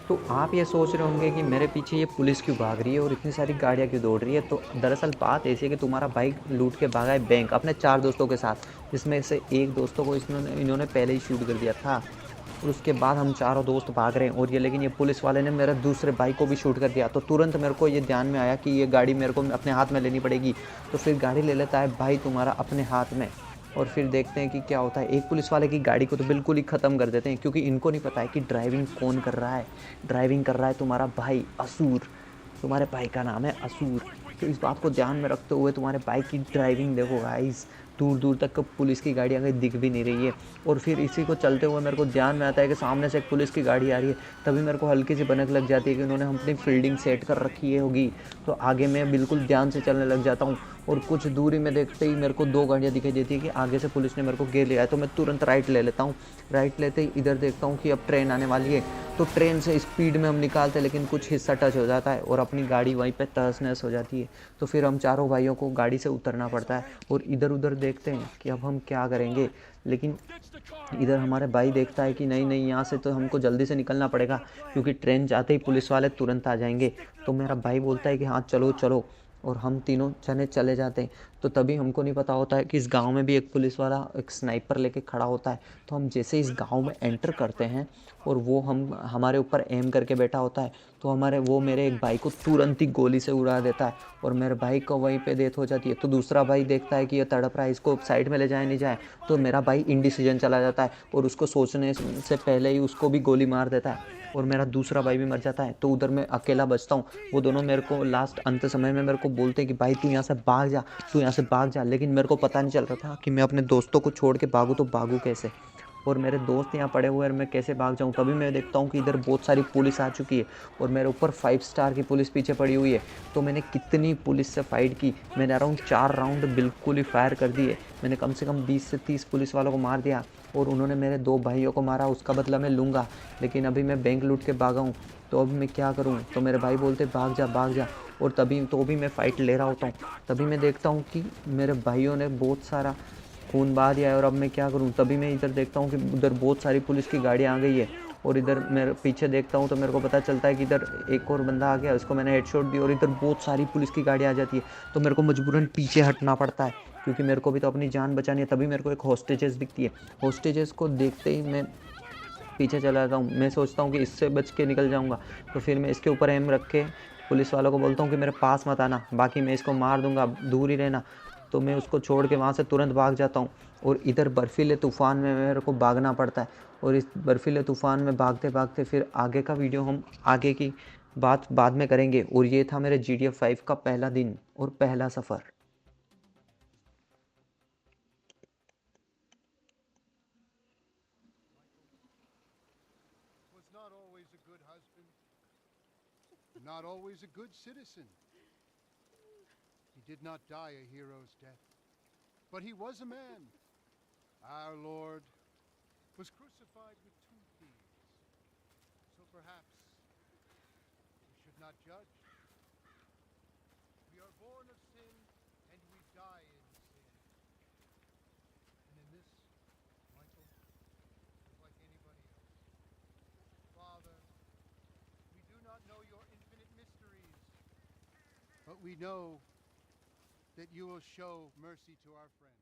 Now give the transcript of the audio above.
तो आप ये सोच रहे होंगे कि मेरे पीछे ये पुलिस क्यों भाग रही है और इतनी सारी गाड़ियाँ क्यों दौड़ रही है। तो दरअसल बात ऐसी है कि तुम्हारा भाई लूट के भागा है बैंक अपने 4 दोस्तों के साथ, जिसमें से एक दोस्तों को इन्होंने पहले ही शूट कर दिया था। और उसके बाद हम चारों दोस्त भाग रहे हैं और ये लेकिन ये पुलिस वाले ने मेरे दूसरे भाई को भी शूट कर दिया। तो तुरंत मेरे को ये ध्यान में आया कि ये गाड़ी मेरे को अपने हाथ में लेनी पड़ेगी। तो फिर गाड़ी ले लेता है भाई तुम्हारा अपने हाथ में। और फिर देखते हैं कि क्या होता है। एक पुलिस वाले की गाड़ी को तो बिल्कुल ही ख़त्म कर देते हैं, क्योंकि इनको नहीं पता है कि ड्राइविंग कौन कर रहा है। ड्राइविंग कर रहा है तुम्हारा भाई असूर। तुम्हारे भाई का नाम है असूर। तो इस बात को ध्यान में रखते हुए तुम्हारे बाइक की ड्राइविंग देखो गाइस। दूर दूर तक पुलिस की गाड़ियाँ कहीं दिख भी नहीं रही है। और फिर इसी को चलते हुए मेरे को ध्यान में आता है कि सामने से एक पुलिस की गाड़ी आ रही है। तभी मेरे को हल्की सी भनक लग जाती है कि उन्होंने अपनी फील्डिंग सेट कर रखी है होगी। तो आगे मैं बिल्कुल ध्यान से चलने लग जाता हूँ। और कुछ दूरी में देखते ही मेरे को 2 गाड़ियाँ दिखाई देती है कि आगे से पुलिस ने मेरे को घेर लिया है। तो मैं तुरंत राइट ले लेता हूँ। राइट लेते ही इधर देखता हूँ कि अब ट्रेन आने वाली है। तो ट्रेन से स्पीड में हम निकालते हैं, लेकिन कुछ हिस्सा टच हो जाता है और अपनी गाड़ी वहीं पे तहस-नहस हो जाती है। तो फिर हम चारों भाइयों को गाड़ी से उतरना पड़ता है और इधर-उधर देखते हैं कि अब हम क्या करेंगे। लेकिन इधर हमारे भाई देखता है कि नहीं नहीं, यहाँ से तो हमको जल्दी से निकलना पड़ेगा, क्योंकि ट्रेन जाते ही पुलिस वाले तुरंत आ जाएंगे। तो मेरा भाई बोलता है कि हाँ चलो चलो। और हम तीनों जने चले जाते हैं। तो तभी हमको नहीं पता होता है कि इस गांव में भी एक पुलिस वाला एक स्नाइपर लेके खड़ा होता है। तो हम जैसे इस गांव में एंटर करते हैं और वो हम हमारे ऊपर एम करके बैठा होता है, तो वो मेरे एक भाई को तुरंत ही गोली से उड़ा देता है। और मेरे भाई को वहीं पे डेथ हो जाती है। तो दूसरा भाई देखता है कि ये तड़प रहा है, इसको साइड में ले जाए नहीं जाए। तो मेरा भाई इंडिसीजन चला जाता है और उसको सोचने से पहले ही उसको भी गोली मार देता है। और मेरा दूसरा भाई भी मर जाता है। तो उधर मैं अकेला बचता हूँ। वो दोनों मेरे को लास्ट अंत समय में मेरे को बोलते हैं कि भाई तू यहाँ से भाग जा, तू यहाँ से भाग जा। लेकिन मेरे को पता नहीं चल रहा था कि मैं अपने दोस्तों को छोड़ के भागूँ तो भागूँ कैसे। और मेरे दोस्त यहाँ पड़े हुए हैं और मैं कैसे भाग जाऊँ। तभी मैं देखता हूँ कि इधर बहुत सारी पुलिस आ चुकी है और मेरे ऊपर 5 स्टार की पुलिस पीछे पड़ी हुई है। तो मैंने कितनी पुलिस से फाइट की। मैंने अराउंड 4 राउंड बिल्कुल ही फायर कर दिए। मैंने कम से कम 20 से 30 पुलिस वालों को मार दिया। और उन्होंने मेरे 2 भाइयों को मारा, उसका बदला मैं लूँगा। लेकिन अभी मैं बैंक लूट के भागा हूँ। तो अब मैं क्या करूँ। तो मेरे भाई बोलते भाग जा भाग जा। और तभी तो भी मैं फ़ाइट ले रहा होता हूँ। तभी मैं देखता हूँ कि मेरे भाइयों ने बहुत सारा खून बहा दिया है और अब मैं क्या करूँ। तभी मैं इधर देखता हूँ कि उधर बहुत सारी पुलिस की गाड़ियाँ आ गई है। और इधर मेरे पीछे देखता हूँ तो मेरे को पता चलता है कि इधर एक और बंदा आ गया, उसको मैंने हेडशॉट दी और इधर बहुत सारी पुलिस की गाड़ी आ जाती है। तो मेरे को मजबूरन पीछे हटना पड़ता है, क्योंकि मेरे को भी तो अपनी जान बचानी है। तभी मेरे को एक हॉस्टेजेस दिखती है। हॉस्टेजेस को देखते ही मैं पीछे चला जाता हूँ। मैं सोचता हूँ कि इससे बच के निकल जाऊँगा। तो फिर मैं इसके ऊपर एम रख के पुलिस वालों को बोलता हूँ कि मेरे पास मत आना, बाकी मैं इसको मार दूँगा, दूर ही रहना। तो मैं उसको छोड़ के वहाँ से तुरंत भाग जाता हूँ। और इधर बर्फ़ीले तूफ़ान में मेरे को भागना पड़ता है। और इस बर्फ़ीले तूफ़ान में भागते-भागते फिर आगे का वीडियो हम आगे की बात बाद में करेंगे। और ये था मेरे जीटीए 5 का पहला दिन और पहला सफ़र। Was not always a good husband, not always a good citizen. He did not die a hero's death, but he was a man. Our Lord was crucified with 2 thieves. So perhaps we should not judge. We are born of sin and we die in sin. And in this, Michael is like anybody else. Father, we do not know your infinite mysteries, but we know that you will show mercy to our friend.